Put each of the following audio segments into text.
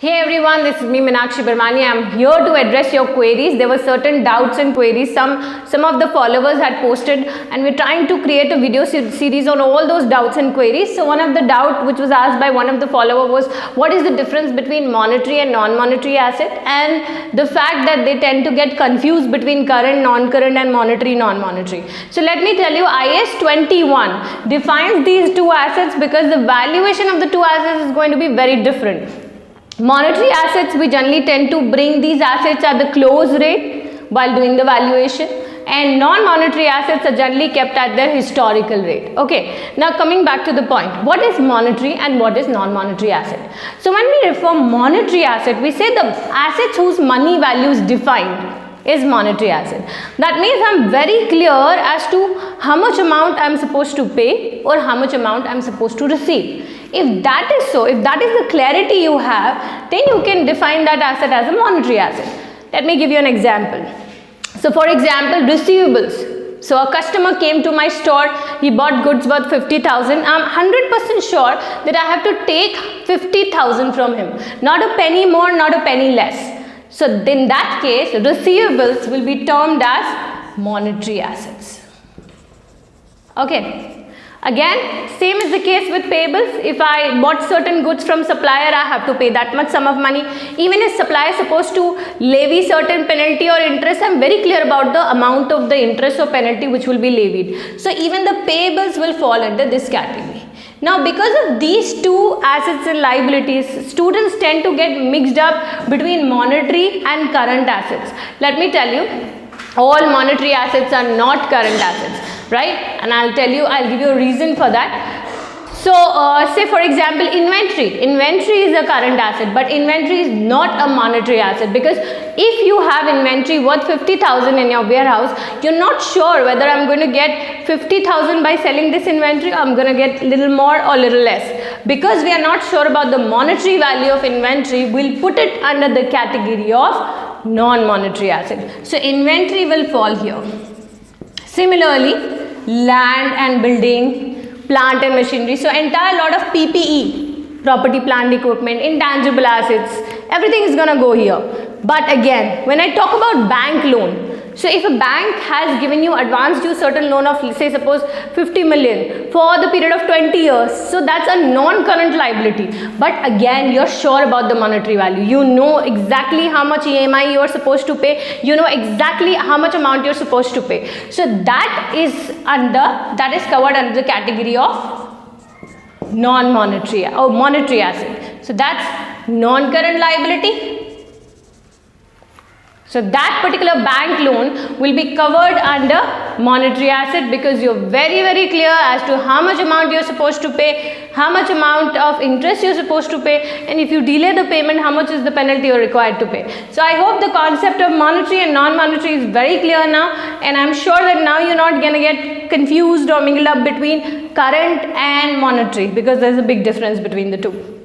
Hey everyone, this is me Meenakshi Barmani. I am here to address your queries. There were certain doubts and queries some of the followers had posted, and we're trying to create a video series on all those doubts and queries. So one of the doubt which was asked by one of the follower was, what is the difference between monetary and non-monetary asset, and the fact that they tend to get confused between current, non-current and monetary, non-monetary. So let me tell you, IS 21 defines these two assets because the valuation of the two assets is going to be very different. Monetary assets, we generally tend to bring these assets at the close rate while doing the valuation, and non-monetary assets are generally kept at their historical rate. Okay, now coming back to the point, what is monetary and what is non-monetary asset? So when we refer monetary asset, we say the assets whose money value is defined is monetary asset. That means I'm very clear as to how much amount I'm supposed to pay or how much amount I'm supposed to receive. If that is so, if that is the clarity you have, then you can define that asset as a monetary asset. Let me give you an example. So for example, receivables. So a customer came to my store, he bought goods worth 50,000. I'm 100% sure that I have to take 50,000 from him. Not a penny more, not a penny less. So in that case, receivables will be termed as monetary assets. Okay. Again, same is the case with payables. If I bought certain goods from supplier, I have to pay that much sum of money. Even if supplier is supposed to levy certain penalty or interest, I am very clear about the amount of the interest or penalty which will be levied. So even the payables will fall under this category. Now because of these two assets and liabilities, students tend to get mixed up between monetary and current assets. Let me tell you, all monetary assets are not current assets. Right? And I'll give you a reason for that. So say for example, inventory. Inventory is a current asset, but inventory is not a monetary asset, because if you have inventory worth 50,000 in your warehouse, you're not sure whether I'm going to get 50,000 by selling this inventory or I'm going to get little more or little less. Because we are not sure about the monetary value of inventory, we'll put it under the category of non-monetary asset. So inventory will fall here. Similarly, land and building, plant and machinery. So entire lot of PPE, property, plant, equipment, intangible assets, everything is gonna go here. But again, when I talk about bank loan, so if a bank has given you advance due certain loan of, say suppose 50 million for the period of 20 years, so that's a non-current liability. But again, you're sure about the monetary value. You know exactly how much EMI you're supposed to pay. You know exactly how much amount you're supposed to pay. So that is covered under the category of non-monetary or monetary asset. So that's non-current liability. So that particular bank loan will be covered under monetary asset, because you're very clear as to how much amount you're supposed to pay, how much amount of interest you're supposed to pay, and if you delay the payment, how much is the penalty you're required to pay. So I hope the concept of monetary and non-monetary is very clear now, and I'm sure that now you're not going to get confused or mingled up between current and monetary, because there's a big difference between the two.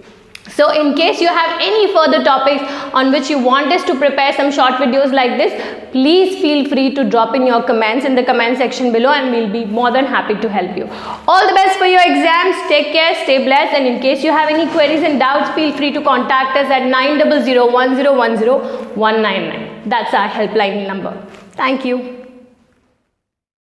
So in case you have any further topics on which you want us to prepare some short videos like this, please feel free to drop in your comments in the comment section below, and we'll be more than happy to help you. All the best for your exams. Take care, stay blessed, and in case you have any queries and doubts, feel free to contact us at 900 1010 199. That's our helpline number. Thank you.